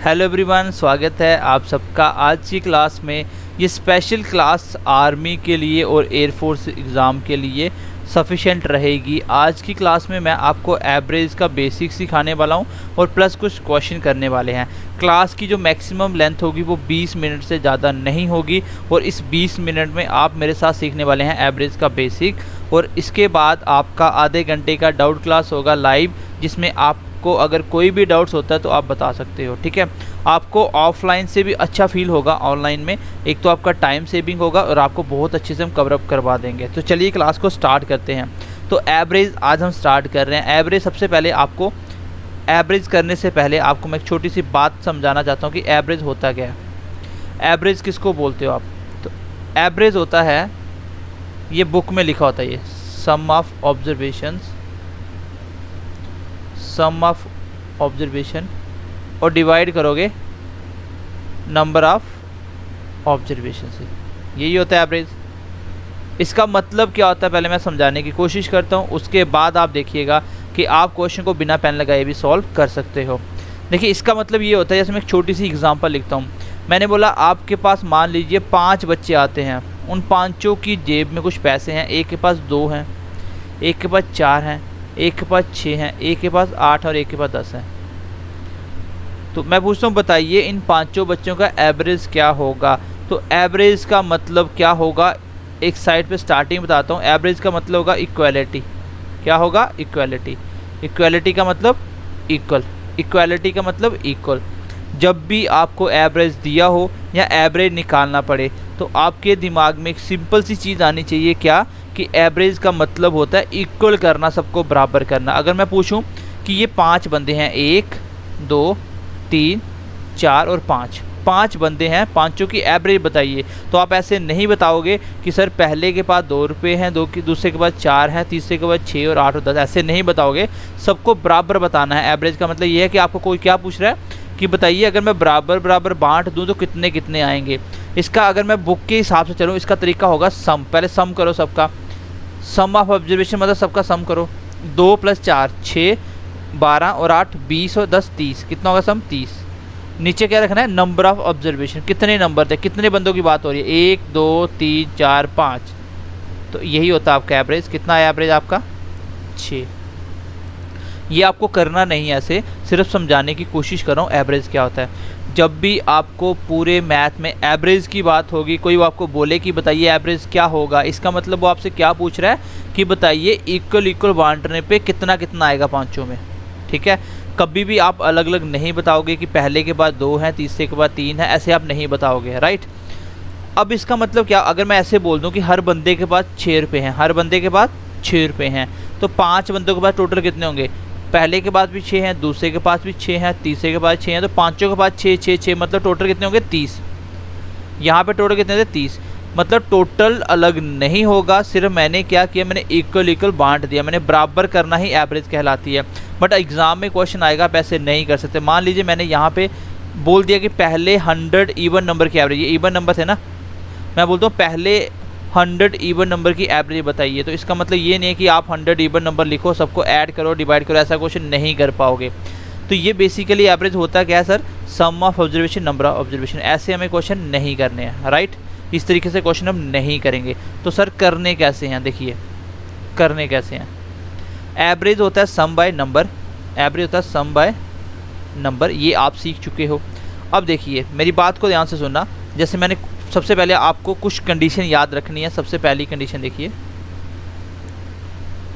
Hello everyone, स्वागत है आप सबका आज की क्लास में। ये स्पेशल क्लास आर्मी के लिए और एयरफोर्स एग्ज़ाम के लिए सफिशेंट रहेगी। आज की क्लास में मैं आपको एवरेज का बेसिक सिखाने वाला हूँ और प्लस कुछ क्वेश्चन करने वाले हैं। क्लास की जो मैक्सिमम लेंथ होगी वो 20 मिनट से ज़्यादा नहीं होगी और इस 20 मिनट में आप मेरे साथ सीखने वाले हैं एवरेज का बेसिक। और इसके बाद आपका आधे घंटे का डाउट क्लास होगा लाइव, जिसमें आपको अगर कोई भी डाउट्स होता है तो आप बता सकते हो। ठीक है, आपको ऑफलाइन से भी अच्छा फील होगा ऑनलाइन में। एक तो आपका टाइम सेविंग होगा और आपको बहुत अच्छे से हम कवर अप करवा देंगे। तो चलिए क्लास को स्टार्ट करते हैं। तो एवरेज आज हम स्टार्ट कर रहे हैं। एवरेज सबसे पहले आपको एवरेज करने से पहले आपको मैं एक छोटी सी बात समझाना चाहता हूँ कि एवरेज होता क्या है। एवरेज किसको बोलते हो आप? तो एवरेज होता है, ये बुक में लिखा होता है, ये सम ऑफ ऑब्जर्वेशन और डिवाइड करोगे नंबर ऑफ ऑब्जर्वेशन से, यही होता है एवरेज। इसका मतलब क्या होता है पहले मैं समझाने की कोशिश करता हूँ, उसके बाद आप देखिएगा कि आप क्वेश्चन को बिना पेन लगाए भी सॉल्व कर सकते हो। देखिए इसका मतलब ये होता है, जैसे मैं एक छोटी सी एग्जांपल लिखता हूँ। मैंने बोला आपके पास मान लीजिए 5 बच्चे आते हैं, उन पाँचों की जेब में कुछ पैसे हैं। एक के पास 2 हैं, एक के पास 4 हैं, एक के पास 6 हैं, एक के पास 8 और एक के पास 10 हैं। तो मैं पूछता हूँ बताइए इन पाँचों बच्चों का एवरेज क्या होगा। तो एवरेज का मतलब क्या होगा, एक साइड पे स्टार्टिंग बताता हूँ। एवरेज का मतलब होगा इक्वालिटी। क्या होगा? इक्वालिटी। इक्वालिटी का मतलब इक्वल। इक्वालिटी का मतलब इक्वल। जब भी आपको एवरेज दिया हो या एवरेज निकालना पड़े तो आपके दिमाग में एक सिंपल सी चीज़ आनी चाहिए, क्या कि एवरेज का मतलब होता है इक्वल करना, सबको बराबर करना। अगर मैं पूछूं कि ये 5 बंदे हैं, 1 2 3 4 और 5 बंदे हैं, पाँचों की एवरेज बताइए, तो आप ऐसे नहीं बताओगे कि सर पहले के पास 2 रुपये हैं, दूसरे के पास 4 हैं, तीसरे के पास 6 और 8 और 10। ऐसे नहीं बताओगे, सबको बराबर बताना है। एवरेज का मतलब ये है कि आपको कोई क्या पूछ रहा है कि बताइए अगर मैं बराबर बराबर बांट दूं तो कितने कितने आएंगे। इसका अगर मैं बुक के हिसाब से चलूँ, इसका तरीका होगा सम। पहले सम करो सबका, सम ऑफ ऑब्जर्वेशन मतलब सबका सम करो। 2 + 4 6, 12 और 8 20 और 10 30, कितना होगा सम? 30। नीचे क्या रखना है? नंबर ऑफ ऑब्जर्वेशन, कितने नंबर थे, कितने बंदों की बात हो रही है? 1 2 3 4 5। तो यही होता है आपका एवरेज। कितना है एवरेज आपका? 6। ये आपको करना नहीं है, ऐसे सिर्फ समझाने की कोशिश कर रहा हूँ एवरेज क्या होता है। जब भी आपको पूरे मैथ में एवरेज की बात होगी, कोई वो आपको बोले कि बताइए एवरेज क्या होगा, इसका मतलब वो आपसे क्या पूछ रहा है कि बताइए इक्वल बांटने पे कितना कितना आएगा पाँचों में। ठीक है, कभी भी आप अलग अलग नहीं बताओगे कि पहले के बाद 2 हैं, तीसरे के बाद 3 है, ऐसे आप नहीं बताओगे। राइट, अब इसका मतलब क्या, अगर मैं ऐसे बोल दूँ कि हर बंदे के पास 6 रुपये हैं, हर बंदे के पास 6 रुपये हैं, तो 5 बंदों के पास टोटल कितने होंगे? पहले के पास भी 6 हैं, दूसरे के पास भी 6 हैं, तीसरे के पास 6 हैं, तो पाँचों के पास 6 6 6, मतलब टोटल कितने होंगे? 30। यहाँ पे टोटल कितने थे? 30। मतलब टोटल अलग नहीं होगा, सिर्फ मैंने क्या किया, मैंने इक्वल बांट दिया। मैंने बराबर करना ही एवरेज कहलाती है। बट एग्जाम में क्वेश्चन आएगा, आप ऐसे नहीं कर सकते। मान लीजिए मैंने यहाँ पे बोल दिया कि पहले 100 इवन नंबर की एवरेज, ये इवन नंबर थे ना, मैं बोलता हूँ पहले 100 इवन नंबर की एवरेज बताइए। तो इसका मतलब ये नहीं है कि आप 100 इवन नंबर लिखो, सबको ऐड करो डिवाइड करो, ऐसा क्वेश्चन नहीं कर पाओगे। तो ये बेसिकली एवरेज होता क्या है sir? Sum of observation, number of observation. ऐसे हमें क्वेश्चन नहीं करने हैं। राइट, इस तरीके से क्वेश्चन हम नहीं करेंगे। तो सर करने कैसे हैं? देखिए करने कैसे हैं। एवरेज होता है सम बाय नंबर, एवरेज होता है सम बाय नंबर, ये आप सीख चुके हो। अब देखिए मेरी बात को ध्यान से सुनना। जैसे मैंने सबसे पहले आपको कुछ कंडीशन याद रखनी है। सबसे पहली कंडीशन देखिए,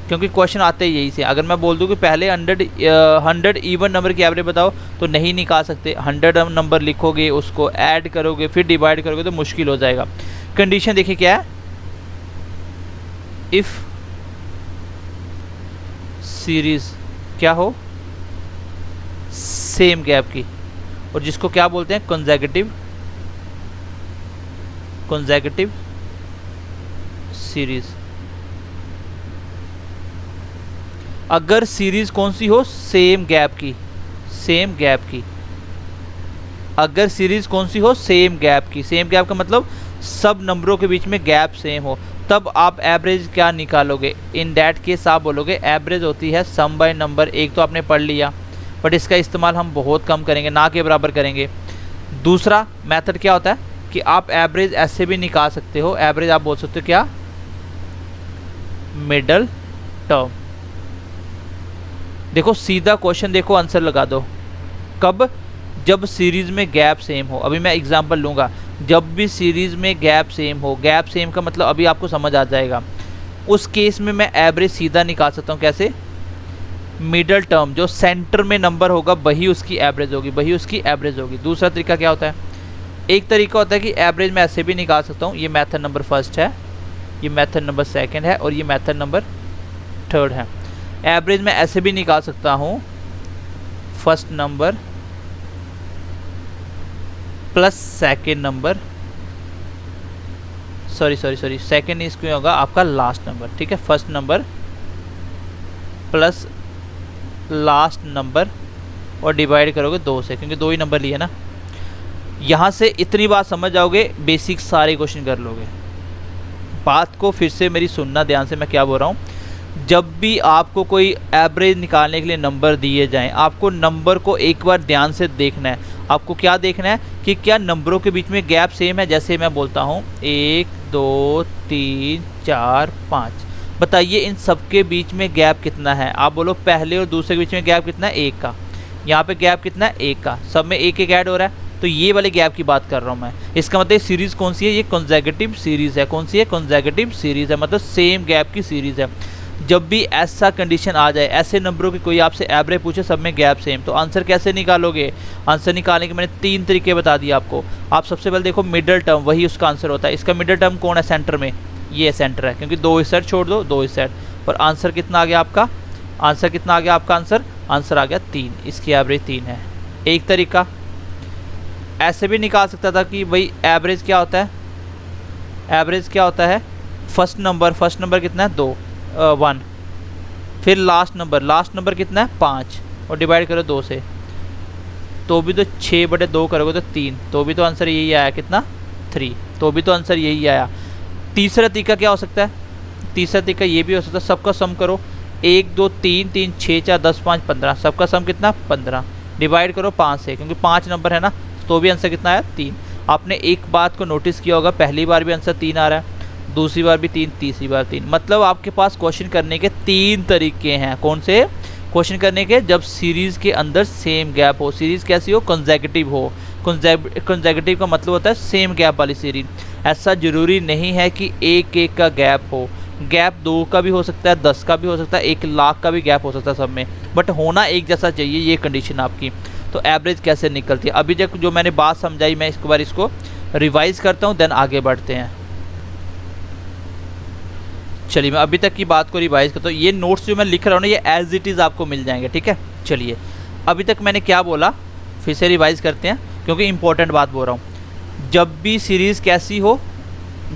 क्योंकि क्वेश्चन आते ही यही से। अगर मैं बोल दूं कि पहले 100 इवन नंबर की एवरेज बताओ, तो नहीं निकाल सकते। 100 नंबर लिखोगे, उसको ऐड करोगे, फिर डिवाइड करोगे तो मुश्किल हो जाएगा। कंडीशन देखिए क्या है, इफ सीरीज क्या हो सेम गैप की, और जिसको क्या बोलते हैं? Consecutive series. अगर सीरीज कौन सी हो? सेम गैप की, सेम गैप की। अगर सीरीज कौन सी हो? सेम गैप की। सेम गैप का मतलब सब नंबरों के बीच में गैप सेम हो, तब आप एवरेज क्या निकालोगे? इन दैट केस आप बोलोगे एवरेज होती है सम बाय नंबर। एक तो आपने पढ़ लिया, बट इसका इस्तेमाल हम बहुत कम करेंगे, ना के बराबर करेंगे। दूसरा मेथड क्या होता है कि आप एवरेज ऐसे भी निकाल सकते हो, एवरेज आप बोल सकते हो क्या, मिडल टर्म। देखो सीधा क्वेश्चन, देखो आंसर लगा दो। कब? जब सीरीज में गैप सेम हो। अभी मैं एग्जांपल लूँगा, जब भी सीरीज में गैप सेम हो, गैप सेम का मतलब अभी आपको समझ आ जाएगा, उस केस में मैं एवरेज सीधा निकाल सकता हूँ। कैसे? मिडल टर्म, जो सेंटर में नंबर होगा वही उसकी एवरेज होगी, वही उसकी एवरेज होगी। दूसरा तरीका क्या होता है? एक तरीका होता है कि एवरेज मैं ऐसे भी निकाल सकता हूँ। ये मेथड नंबर फर्स्ट है, ये मेथड नंबर सेकंड है और ये मेथड नंबर थर्ड है। एवरेज मैं ऐसे भी निकाल सकता हूँ, first number plus second number, sorry second इसमें होगा आपका लास्ट नंबर, ठीक है। First number plus last number और डिवाइड करोगे 2 से, क्योंकि 2 ही नंबर लिए ना। यहाँ से इतनी बात समझ जाओगे, बेसिक सारे क्वेश्चन कर लोगे। बात को फिर से मेरी सुनना ध्यान से, मैं क्या बोल रहा हूँ। जब भी आपको कोई एवरेज निकालने के लिए नंबर दिए जाएं, आपको नंबर को एक बार ध्यान से देखना है। आपको क्या देखना है कि क्या नंबरों के बीच में गैप सेम है। जैसे मैं बोलता हूँ 1 2 3 4 5, बताइए इन सब के बीच में गैप कितना है। आप बोलो पहले और दूसरे के बीच में गैप कितना है, 1 का। यहाँ पे गैप कितना है, 1 का। सब में 1 ऐड हो रहा है, तो ये वाले गैप की बात कर रहा हूँ मैं। इसका मतलब सीरीज़ कौन सी है, ये कंसेक्यूटिव सीरीज़ है। कौन सी है? कंसेक्यूटिव सीरीज़ है, मतलब सेम गैप की सीरीज़ है। जब भी ऐसा कंडीशन आ जाए, ऐसे नंबरों की कोई आपसे एवरेज पूछे सब में गैप सेम, तो आंसर कैसे निकालोगे? आंसर निकालने के मैंने 3 तरीके बता दिए आपको। आप सबसे पहले देखो मिडल टर्म, वही उसका आंसर होता है। इसका मिडल टर्म कौन है? सेंटर में ये सेंटर है, क्योंकि 2 इस साइड छोड़ दो, 2 इस साइड, और आंसर कितना आ गया आपका? आंसर कितना आ गया आपका? आंसर आ गया 3। इसकी एवरेज 3 है। एक तरीका ऐसे भी निकाल सकता था कि भाई एवरेज क्या होता है, एवरेज क्या होता है, फर्स्ट नंबर कितना है, 2 1, फिर लास्ट नंबर कितना है, 5, और डिवाइड करो 2 से, तो भी तो 6/2 करोगे तो 3, तो भी तो आंसर यही आया। कितना? 3, तो भी तो आंसर यही आया। तीसरा तरीका क्या हो सकता है? तीसरा तरीका ये भी हो सकता है, सबका सम करो, 1 2 3 3 6 4 10 5 15, सबका सम कितना? 15, डिवाइड करो 5 से, क्योंकि 5 नंबर है ना, तो भी आंसर कितना आया? 3। आपने एक बात को नोटिस किया होगा, पहली बार भी आंसर 3 आ रहा है, दूसरी बार भी 3, तीसरी बार 3। मतलब आपके पास क्वेश्चन करने के 3 तरीके हैं। कौन से क्वेश्चन करने के? जब सीरीज़ के अंदर सेम गैप हो। सीरीज़ कैसी हो? कंसेक्यूटिव हो। कंसेक्यूटिव का मतलब होता है सेम गैप वाली सीरीज। ऐसा ज़रूरी नहीं है कि 1 का गैप हो, गैप 2 का भी हो सकता है, 10 का भी हो सकता है, 1 लाख का भी गैप हो सकता है सब में, बट होना एक जैसा चाहिए, ये कंडीशन आपकी। तो एवरेज कैसे निकलती है? अभी तक जो मैंने बात समझाई, मैं इसके बार इसको रिवाइज़ करता हूँ, देन आगे बढ़ते हैं। चलिए मैं अभी तक की बात को रिवाइज करता हूँ। ये नोट्स जो मैं लिख रहा हूँ ना, ये एज इट इज़ आपको मिल जाएंगे, ठीक है। चलिए अभी तक मैंने क्या बोला, फिर से रिवाइज करते हैं, क्योंकि इंपॉर्टेंट बात बोल रहा हूँ। जब भी सीरीज़ कैसी हो,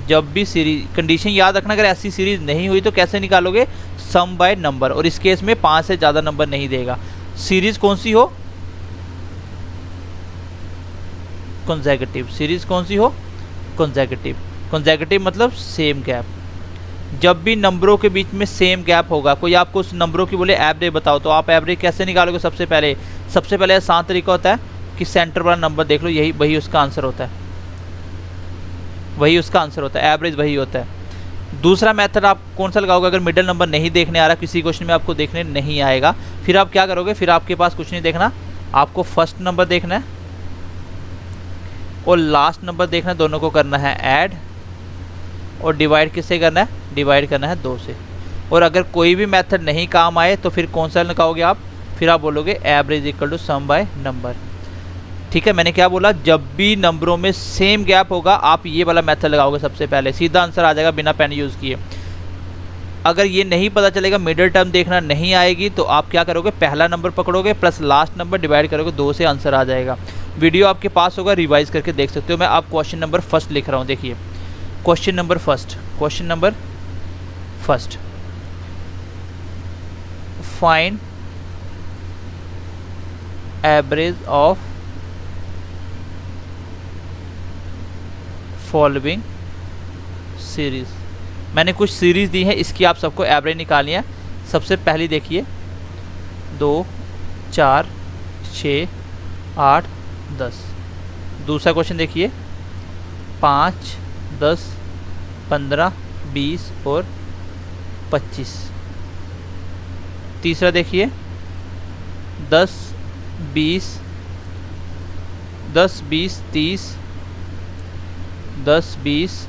जब भी सीरीज, कंडीशन याद रखना, अगर ऐसी सीरीज़ नहीं हुई तो कैसे निकालोगे? सम बाय नंबर, और इस केस में 5 से ज़्यादा नंबर नहीं देगा। सीरीज़ कौन सी हो? कंसेक्यूटिव। सीरीज़ कौन सी हो? कंसेक्यूटिव। कंसेक्यूटिव मतलब सेम गैप। जब भी नंबरों के बीच में सेम गैप होगा, कोई आपको उस नंबरों की बोले एवरेज बताओ, तो आप एवरेज कैसे निकालोगे? सबसे पहले आसान तरीका होता है कि सेंटर वाला नंबर देख लो, यही वही उसका आंसर होता है, वही उसका आंसर होता है, एवरेज वही होता है। दूसरा मेथड आप कौन सा लगाओगे? अगर मिडिल नंबर नहीं देखने आ रहा, किसी क्वेश्चन में आपको देखने नहीं आएगा, फिर आप क्या करोगे? फिर आपके पास कुछ नहीं देखना, आपको फर्स्ट नंबर देखना है और लास्ट नंबर देखना है, दोनों को करना है ऐड, और डिवाइड किससे करना है? डिवाइड करना है 2 से। और अगर कोई भी मेथड नहीं काम आए तो फिर कौन सा लगाओगे आप? फिर आप बोलोगे average equal to sum by number, ठीक है। मैंने क्या बोला? जब भी नंबरों में सेम गैप होगा, आप ये वाला मेथड लगाओगे सबसे पहले, सीधा आंसर आ जाएगा बिना पेन यूज़ किए। अगर ये नहीं पता चलेगा, मिडिल टर्म देखना नहीं आएगी, तो आप क्या करोगे? पहला नंबर पकड़ोगे प्लस लास्ट नंबर डिवाइड करोगे 2 से, आंसर आ जाएगा। वीडियो आपके पास होगा, रिवाइज करके देख सकते हो। मैं आप क्वेश्चन नंबर फर्स्ट लिख रहा हूँ, देखिए question number first, find average of following series. मैंने कुछ सीरीज दी है, इसकी आप सबको एवरेज निकालनी है। सबसे पहली देखिए 2 4 6, 8, 10। दूसरा क्वेश्चन देखिए 5, 10, 15, 20 और 25। तीसरा देखिए 10, 20, 10, 20, 30, 10, 20,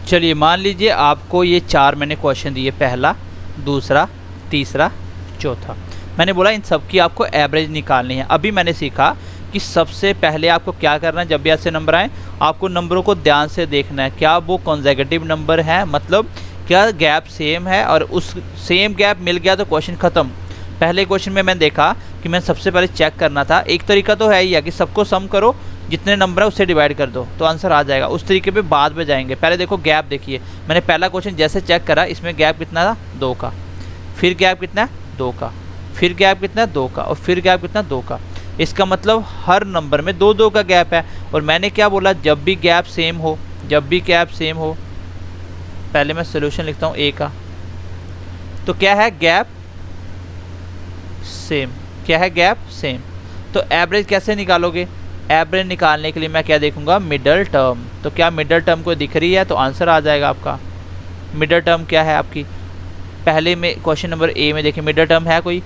चलिए मान लीजिए आपको ये 4 मैंने क्वेश्चन दिए, पहला, दूसरा, तीसरा, चौथा। मैंने बोला इन सब की आपको एवरेज निकालनी है। अभी मैंने सीखा कि सबसे पहले आपको क्या करना है, जब भी ऐसे नंबर आए आपको नंबरों को ध्यान से देखना है, क्या वो कॉन्सेक्यूटिव नंबर है, मतलब क्या गैप सेम है, और उस सेम गैप मिल गया तो क्वेश्चन ख़त्म। पहले क्वेश्चन में मैंने देखा कि मैं सबसे पहले चेक करना था, एक तरीका तो है ही है कि सबको सम करो, जितने नंबर है उससे डिवाइड कर दो तो आंसर आ जाएगा। उस तरीके पे बाद में जाएंगे। पहले देखो गैप देखिए, मैंने पहला क्वेश्चन जैसे चेक करा, इसमें गैप कितना था 2 का, फिर गैप कितना है 2 का, फिर गैप कितना है 2 का, और फिर गैप कितना 2 का। इसका मतलब हर नंबर में 2-2 का गैप है। और मैंने क्या बोला, जब भी गैप सेम हो, जब भी गैप सेम हो, पहले मैं सोल्यूशन लिखता हूँ ए का, तो क्या है गैप सेम, क्या है गैप सेम। तो एवरेज कैसे निकालोगे, एवरेज निकालने के लिए मैं क्या देखूंगा, मिडल टर्म। तो क्या मिडल टर्म को दिख रही है तो आंसर आ जाएगा आपका। मिडल टर्म क्या है आपकी, पहले में क्वेश्चन नंबर ए में देखिए मिडल टर्म है कोई,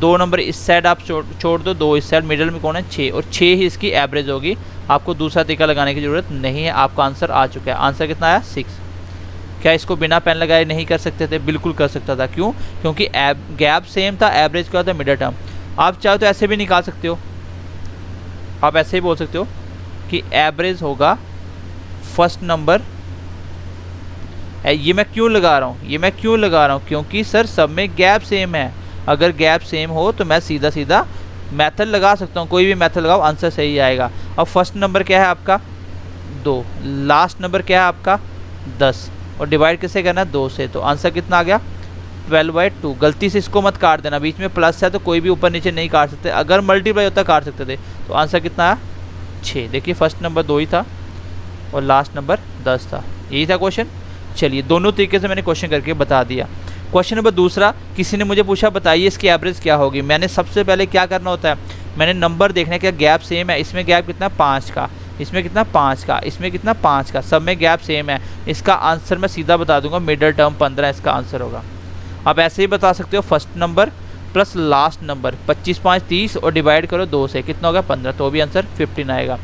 2 नंबर इस साइड आप छोड़ दो, 2 इस साइड, मिडल में कौन है 6, और 6 ही इसकी एवरेज होगी। आपको दूसरा तरीका लगाने की ज़रूरत नहीं है, आपका आंसर आ चुका है। आंसर कितना आया 6। क्या इसको बिना पेन लगाए नहीं कर सकते थे, बिल्कुल कर सकता था। क्यों, क्योंकि गैप सेम था, एवरेज क्या होता है मिडल टर्म। आप चाहो तो ऐसे भी निकाल सकते हो, आप ऐसे ही बोल सकते हो कि एवरेज होगा फर्स्ट नंबर। ये मैं क्यों लगा रहा हूँ, ये मैं क्यों लगा रहा हूँ, क्योंकि सर सब में गैप सेम है। अगर गैप सेम हो तो मैं सीधा सीधा मेथड लगा सकता हूँ, कोई भी मेथड लगाओ आंसर सही आएगा। अब फर्स्ट नंबर क्या है आपका 2, लास्ट नंबर क्या है आपका 10, और डिवाइड किससे करना है 2 से, तो आंसर कितना आ गया 12/2। गलती से इसको मत काट देना, बीच में प्लस है तो कोई भी ऊपर नीचे नहीं काट सकते, अगर मल्टीप्लाई होता काट सकते थे। तो आंसर कितना आया 6। देखिए फर्स्ट नंबर 2 ही था और लास्ट नंबर 10 था, यही था क्वेश्चन। चलिए दोनों तरीके से मैंने क्वेश्चन करके बता दिया। क्वेश्चन नंबर दूसरा, किसी ने मुझे पूछा बताइए इसकी एवरेज क्या होगी। मैंने सबसे पहले क्या करना होता है, मैंने नंबर देखना है क्या गैप सेम है। इसमें गैप कितना 5 का, इसमें कितना 5 का, इसमें कितना 5 का, सब में गैप सेम है। इसका आंसर मैं सीधा बता दूंगा, मिडल टर्म 15 इसका आंसर होगा। आप ऐसे ही बता सकते हो, first number plus last number, 25, 5, 30 और डिवाइड करो 2 से, कितना होगा 15, तो भी आंसर 15 आएगा।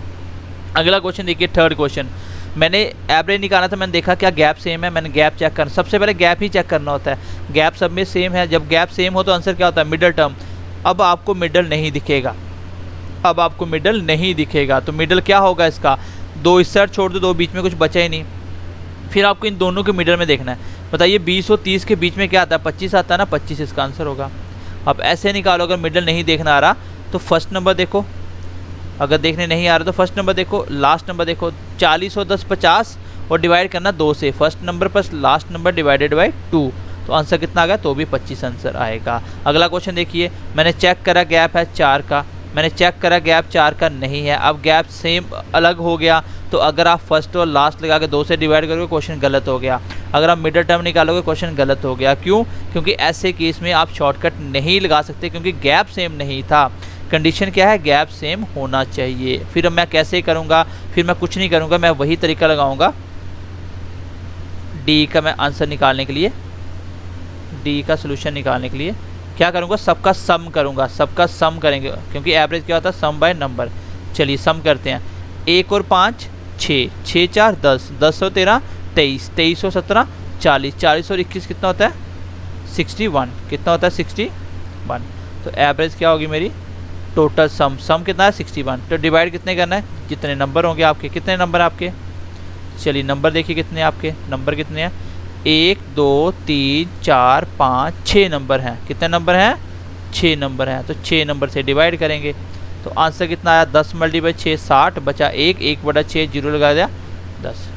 अगला क्वेश्चन देखिए, थर्ड क्वेश्चन। मैंने एवरेज निकाला था, मैंने देखा क्या गैप सेम है, मैंने गैप चेक करना, सबसे पहले गैप ही चेक करना होता है। गैप सब में सेम है, जब गैप सेम हो तो आंसर क्या होता है मिडल टर्म। अब आपको मिडल नहीं दिखेगा, अब आपको मिडल नहीं दिखेगा, तो मिडल क्या होगा इसका 2 इस साइड छोड़ दो, 2 बीच में कुछ बचा ही नहीं। फिर आपको इन दोनों के मिडल में देखना है। बताइए 20 और 30 के बीच में क्या आता है 25 आता है ना, 25 इसका आंसर होगा। अब ऐसे निकालो, अगर मिडल नहीं देखना आ रहा तो फर्स्ट नंबर देखो, अगर देखने नहीं आ रहा तो फर्स्ट नंबर देखो, लास्ट नंबर देखो। 40 और 10 50 और डिवाइड करना 2 से, first number plus last number divided by 2, तो आंसर कितना आ गया, तो भी 25 आंसर आएगा। अगला क्वेश्चन देखिए, मैंने चेक करा गैप है 4 का, मैंने चेक करा गैप 4 का नहीं है। अब गैप सेम अलग हो गया, तो अगर आप फर्स्ट और लास्ट लगा के 2 से डिवाइड करोगे क्वेश्चन गलत हो गया। अगर आप मिडल टर्म निकालोगे क्वेश्चन गलत हो गया। क्यों, क्योंकि ऐसे केस में आप शॉर्टकट नहीं लगा सकते, क्योंकि गैप सेम नहीं था। कंडीशन क्या है, गैप सेम होना चाहिए। फिर मैं कैसे करूँगा, फिर मैं कुछ नहीं करूँगा, मैं वही तरीका लगाऊंगा डी का। मैं आंसर निकालने के लिए, डी का सोल्यूशन निकालने के लिए क्या करूँगा, सबका सम करूँगा, सबका सम करेंगे, क्योंकि एवरेज क्या होता है सम बाय नंबर। चलिए सम करते हैं, 1 और 5 6, 6 4 10, 10 और 13 23, 23 और 17 40, 40 और 21 कितना होता है 61, कितना होता है 61। तो एवरेज क्या होगी मेरी, टोटल सम, सम कितना है 61। तो डिवाइड कितने करना है, जितने नंबर होंगे आपके, कितने नंबर आपके, चलिए नंबर देखिए कितने आपके, नंबर कितने हैं 1 2 3 4 5 6 नंबर हैं। कितने नंबर हैं 6 नंबर हैं। तो 6 नंबर से डिवाइड करेंगे तो आंसर कितना आया 10 × 6 60, बचा 1, 1/6 जीरो लगा दिया 10,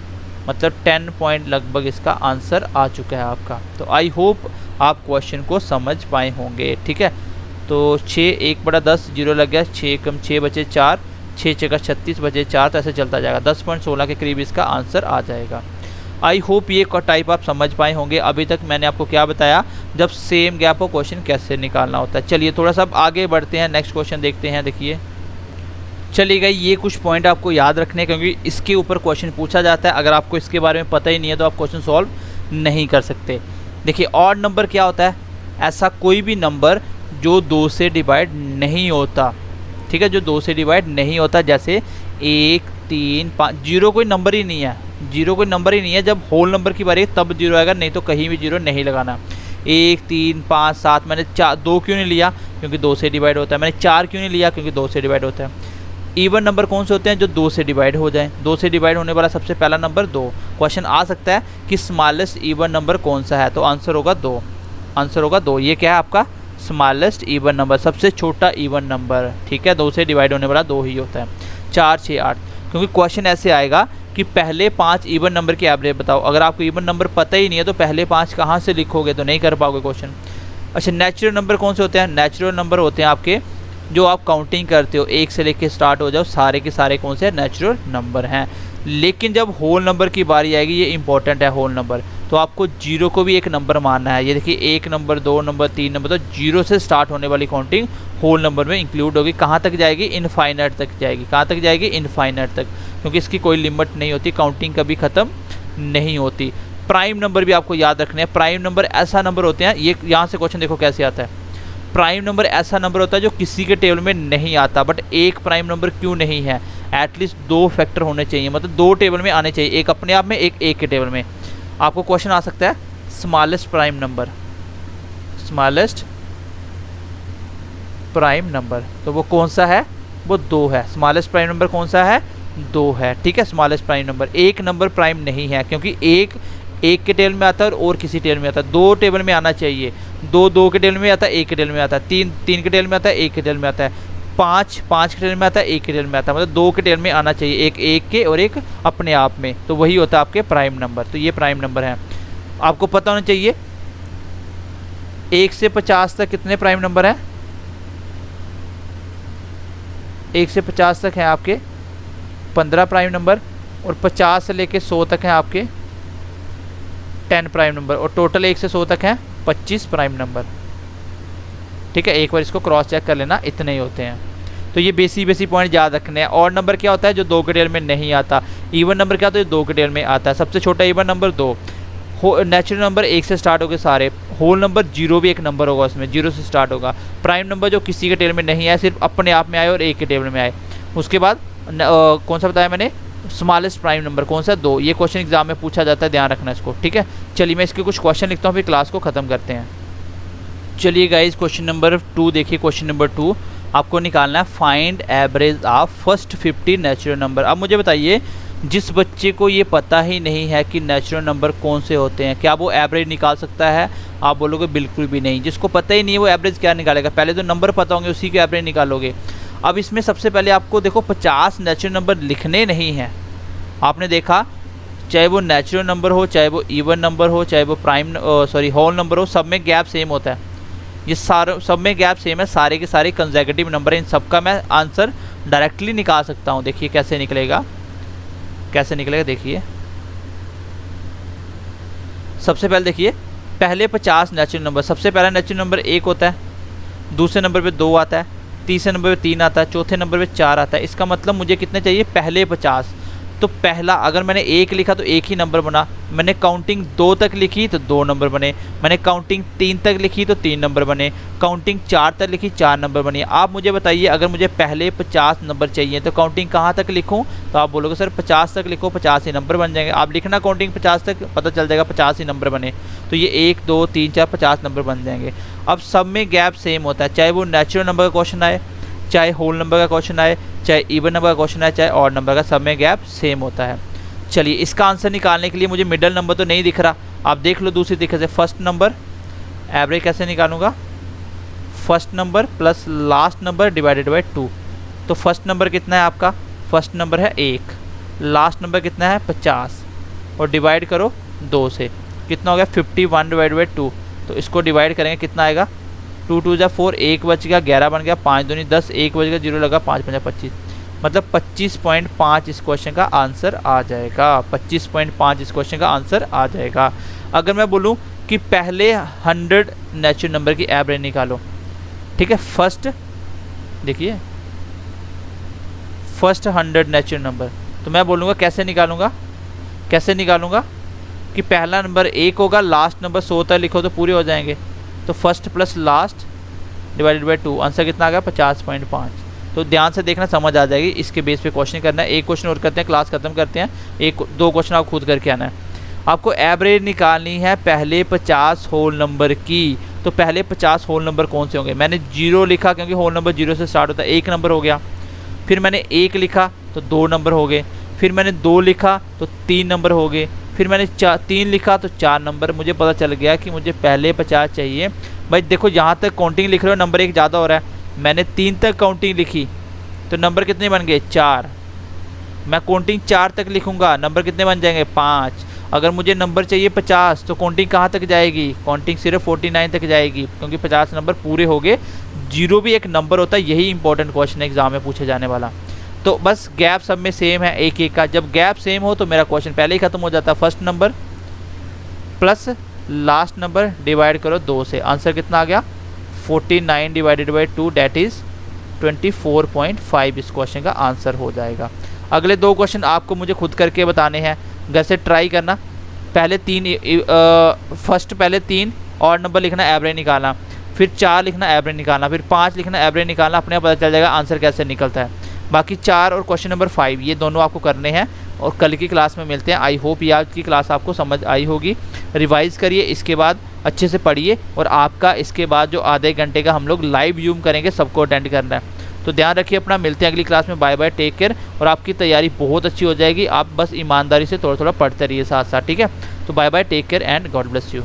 मतलब 10 पॉइंट लगभग इसका आंसर आ चुका है आपका। तो आई होप आप क्वेश्चन को समझ पाए होंगे, ठीक है। तो 6 1/10 जीरो लग गया, 6 कम 6 बचे 4, 6 6 36 बचे 4, तो ऐसे चलता जाएगा, 10.16 के करीब इसका आंसर आ जाएगा। आई होप ये टाइप आप समझ पाए होंगे। अभी तक मैंने आपको क्या बताया, जब सेम गैप हो क्वेश्चन कैसे निकालना होता है। चलिए थोड़ा सा अब आगे बढ़ते हैं, नेक्स्ट क्वेश्चन देखते हैं। देखिए चलिएगा, ये कुछ पॉइंट आपको याद रखने हैं क्योंकि इसके ऊपर क्वेश्चन पूछा जाता है। अगर आपको इसके बारे में पता ही नहीं है तो आप क्वेश्चन सॉल्व नहीं कर सकते। देखिए ऑड नंबर क्या होता है, ऐसा कोई भी नंबर जो 2 से डिवाइड नहीं होता, ठीक है, जो 2 से डिवाइड नहीं होता। जैसे 1, 3, 5, जीरो कोई नंबर ही नहीं है, जीरो कोई नंबर ही नहीं है। जब होल नंबर की बारी तब जीरो आएगा, नहीं तो कहीं भी जीरो नहीं लगाना। 1, 3, 5, 7 मैंने 2 क्यों नहीं लिया, क्योंकि 2 से डिवाइड होता है। मैंने 4 क्यों नहीं लिया, क्योंकि 2 से डिवाइड होता है। इवन नंबर कौन से होते हैं, जो 2 से डिवाइड हो जाएं। 2 से डिवाइड होने वाला सबसे पहला नंबर 2। क्वेश्चन आ सकता है कि स्मॉलेस्ट इवन नंबर कौन सा है, तो आंसर होगा 2। आंसर होगा 2। ये क्या है आपका स्मॉलेस्ट इवन नंबर, सबसे छोटा इवन नंबर, ठीक है। 2 से डिवाइड होने वाला 2 ही होता है। 4, 6, 8, क्योंकि क्वेश्चन ऐसे आएगा कि पहले 5 इवन नंबर की एवरेज बताओ। अगर आपको इवन नंबर पता ही नहीं है तो पहले 5 कहाँ से लिखोगे, तो नहीं कर पाओगे क्वेश्चन। अच्छा, नेचुरल नंबर कौन से होते हैं, नेचुरल नंबर होते हैं आपके जो आप काउंटिंग करते हो 1 से लेके स्टार्ट हो जाओ, सारे के सारे कौन से नेचुरल नंबर हैं। लेकिन जब होल नंबर की बारी आएगी, ये इंपॉर्टेंट है होल नंबर, तो आपको जीरो को भी एक नंबर मानना है। ये देखिए 1 नंबर, 2 नंबर, 3 नंबर, तो जीरो से स्टार्ट होने वाली काउंटिंग होल नंबर में इंक्लूड होगी। कहाँ तक जाएगी, इनफाइनाइट तक जाएगी। कहाँ तक जाएगी, इनफाइनाइट तक, क्योंकि इसकी कोई लिमिट नहीं होती, काउंटिंग कभी ख़त्म नहीं होती। प्राइम नंबर भी आपको याद रखने हैं। प्राइम नंबर ऐसा नंबर होते हैं, ये यहाँ से क्वेश्चन देखो कैसे आता है। प्राइम नंबर ऐसा नंबर होता है जो किसी के टेबल में नहीं आता। बट एक प्राइम नंबर क्यों नहीं है, एटलीस्ट 2 फैक्टर होने चाहिए, मतलब 2 टेबल में आने चाहिए, एक अपने आप में, एक के टेबल में। आपको क्वेश्चन आ सकता है smallest prime number, smallest prime number, तो वो कौन सा है, वो 2 है। स्मॉलेस्ट प्राइम नंबर कौन सा है, 2 है, ठीक है। स्मॉलेस्ट प्राइम नंबर, एक नंबर प्राइम नहीं है, क्योंकि एक के टेबल में आता है और किसी टेबल में आता है। 2 टेबल में आना चाहिए, 2 के टेबल में आता है, 1 के टेबल में आता है, 3 के टेबल में आता है, 1 के टेबल में आता है, 5 के टेबल में आता है, 1 के टेबल में आता है, मतलब 2 के टेबल में आना चाहिए, एक के और एक अपने आप में, तो वही होता है आपके प्राइम नंबर। तो ये प्राइम नंबर है, आपको पता होना चाहिए। 1 से 50 तक कितने प्राइम नंबर हैं, 1 से 50 तक हैं आपके 15 प्राइम नंबर, और 50 से लेके 100 तक हैं आपके 10 प्राइम नंबर, और टोटल 1 से 100 तक हैं 25 प्राइम नंबर, ठीक है। एक बार इसको क्रॉस चेक कर लेना, इतने ही होते हैं। तो ये बेसिक पॉइंट याद रखने हैं। ऑड नंबर क्या होता है, जो 2 के टेबल में नहीं आता। इवन नंबर क्या होता है, जो 2 के टेबल में आता है। सबसे छोटा इवन नंबर 2। नेचुरल नंबर 1 से स्टार्ट होकर सारे। होल नंबर 0 भी एक नंबर होगा, उसमें 0 से स्टार्ट होगा। प्राइम नंबर जो किसी के टेबल में नहीं आए, सिर्फ अपने आप में आए और 1 के टेबल में आए। उसके बाद कौन सा बताया मैंने, स्मॉलेस्ट प्राइम नंबर कौन सा, 2। ये क्वेश्चन एग्जाम में पूछा जाता है, ध्यान रखना इसको, ठीक है। चलिए मैं इसके कुछ क्वेश्चन लिखता हूँ, फिर क्लास को ख़त्म करते हैं। चलिए गाइस, क्वेश्चन नंबर 2 देखिए। क्वेश्चन नंबर 2 आपको निकालना है find average of first 50 natural number. अब मुझे बताइए, जिस बच्चे को ये पता ही नहीं है कि नेचुरल नंबर कौन से होते हैं, क्या वो एवरेज निकाल सकता है? आप बोलोगे बिल्कुल भी नहीं। जिसको पता ही नहीं है वो एवरेज क्या निकालेगा? पहले तो नंबर पता होंगे, उसी के एवरेज निकालोगे। अब इसमें सबसे पहले आपको देखो 50 नेचुरल नंबर लिखने नहीं हैं। आपने देखा, चाहे वो नेचुरल नंबर हो, चाहे वो इवन नंबर हो, चाहे वो होल नंबर हो, सब में गैप सेम होता है। ये सारे सब में गैप सेम है, सारे के सारे कंसेक्यूटिव नंबर है। इन सब का मैं आंसर डायरेक्टली निकाल सकता हूँ। देखिए कैसे निकलेगा, कैसे निकलेगा देखिए। सबसे पहले देखिए, पहले 50 नेचुरल नंबर, सबसे पहला नेचुरल नंबर 1 होता है, दूसरे नंबर पे 2 आता है, तीसरे नंबर पे 3 आता है, चौथे नंबर पे 4 आता है। इसका मतलब मुझे कितने चाहिए? पहले 50। तो पहला, अगर मैंने 1 लिखा तो 1 ही नंबर बना, मैंने काउंटिंग 2 तक लिखी तो 2 नंबर बने, मैंने काउंटिंग 3 तक लिखी तो 3 नंबर बने, काउंटिंग 4 तक लिखी 4 नंबर बनी। आप मुझे बताइए, अगर मुझे पहले 50 नंबर चाहिए तो काउंटिंग कहाँ तक लिखूँ? तो आप बोलोगे सर 50 तक लिखो, 50 ही नंबर बन जाएंगे। आप लिखना काउंटिंग 50 तक, पता चल जाएगा 50 ही नंबर बने। तो ये 1 2 3 4 50 नंबर बन जाएंगे। अब सब में गैप सेम होता है, चाहे वो नेचुरल नंबर का क्वेश्चन आए, चाहे होल नंबर का क्वेश्चन आए, चाहे इवन नंबर का क्वेश्चन आए, चाहे ऑड नंबर का, सब में गैप सेम होता है। चलिए इसका आंसर निकालने के लिए मुझे मिडल नंबर तो नहीं दिख रहा, आप देख लो दूसरी तरीके से। फर्स्ट नंबर एवरेज कैसे निकालूंगा? First number plus last number divided by 2। तो फर्स्ट नंबर कितना है आपका? फर्स्ट नंबर है 1, लास्ट नंबर कितना है 50, और डिवाइड करो 2 से, कितना हो गया 51 डिवाइड बाई 2। तो इसको डिवाइड करेंगे, कितना आएगा? 2 2 जा 4, 1 बच गया, 11 बन गया, 5 दूनी 10, 1 बच गया, 0 लगा, 5 5 25, मतलब 25.5 इस क्वेश्चन का आंसर आ जाएगा। 25.5 इस क्वेश्चन का आंसर आ जाएगा। अगर मैं बोलूँ कि पहले 100 नेचुरल नंबर की एवरेज निकालो। ठीक है, फर्स्ट देखिए फर्स्ट 100 नेचुरल नंबर, तो मैं बोलूँगा कैसे निकालूंगा, कैसे निकालूंगा कि पहला नंबर 1 होगा, लास्ट नंबर 100 तक लिखो तो पूरे हो जाएंगे। तो first plus last divided by 2, answer कितना आ गया 50.5। तो ध्यान से देखना, समझ आ जाएगी। इसके बेस पे क्वेश्चन करना है। एक क्वेश्चन और करते हैं, क्लास खत्म करते हैं। एक दो क्वेश्चन आप खुद करके आना है। आपको एवरेज निकालनी है पहले 50 होल नंबर की। तो पहले 50 होल नंबर कौन से होंगे? मैंने 0 लिखा क्योंकि होल नंबर 0 से स्टार्ट होता है, 1 नंबर हो गया। फिर मैंने 1 लिखा तो 2 नंबर हो गए। फिर मैंने 2 लिखा तो 3 नंबर हो गए। फिर मैंने 3 लिखा तो 4 नंबर। मुझे पता चल गया कि मुझे पहले 50 चाहिए। भाई देखो, यहाँ तक काउंटिंग लिख रहे हो, नंबर 1 ज़्यादा हो रहा है। मैंने 3 तक काउंटिंग लिखी तो नंबर कितने बन गए? 4। मैं काउंटिंग 4 तक लिखूंगा, नंबर कितने बन जाएंगे? 5। अगर मुझे नंबर चाहिए 50 तो काउंटिंग कहाँ तक जाएगी? काउंटिंग सिर्फ 49 तक जाएगी, क्योंकि 50 नंबर पूरे हो गए। 0 भी एक नंबर होता है, यही इंपॉर्टेंट क्वेश्चन है एग्जाम में पूछे जाने वाला। तो बस गैप सब में सेम है, एक एक का। जब गैप सेम हो तो मेरा क्वेश्चन पहले ही खत्म हो जाता है। First number plus last number divide करो 2 से, आंसर कितना आ गया? 49 डिवाइडेड बाई 2 डेट इज़ 24.5 इस क्वेश्चन का आंसर हो जाएगा। अगले 2 क्वेश्चन आपको मुझे खुद करके बताने हैं, घर से ट्राई करना। पहले 3 फर्स्ट पहले 3 और नंबर लिखना, एवरेज निकालना। फिर 4 लिखना, एवरेज निकालना। फिर 5 लिखना, एवरेज निकालना। अपने आप पता चल जाएगा आंसर कैसे निकलता है। बाकी 4 और क्वेश्चन नंबर 5 ये दोनों आपको करने हैं और कल की क्लास में मिलते हैं। आई होप ये आज की क्लास आपको समझ आई होगी। रिवाइज़ करिए, इसके बाद अच्छे से पढ़िए, और आपका इसके बाद जो आधे घंटे का हम लोग लाइव जूम करेंगे, सबको अटेंड करना है। तो ध्यान रखिए अपना, मिलते हैं अगली क्लास में। Bye bye, take care. और आपकी तैयारी बहुत अच्छी हो जाएगी, आप बस ईमानदारी से थोड़ा थोड़ा पढ़ते रहिए साथ साथ, ठीक है? तो bye bye, take care and God bless you.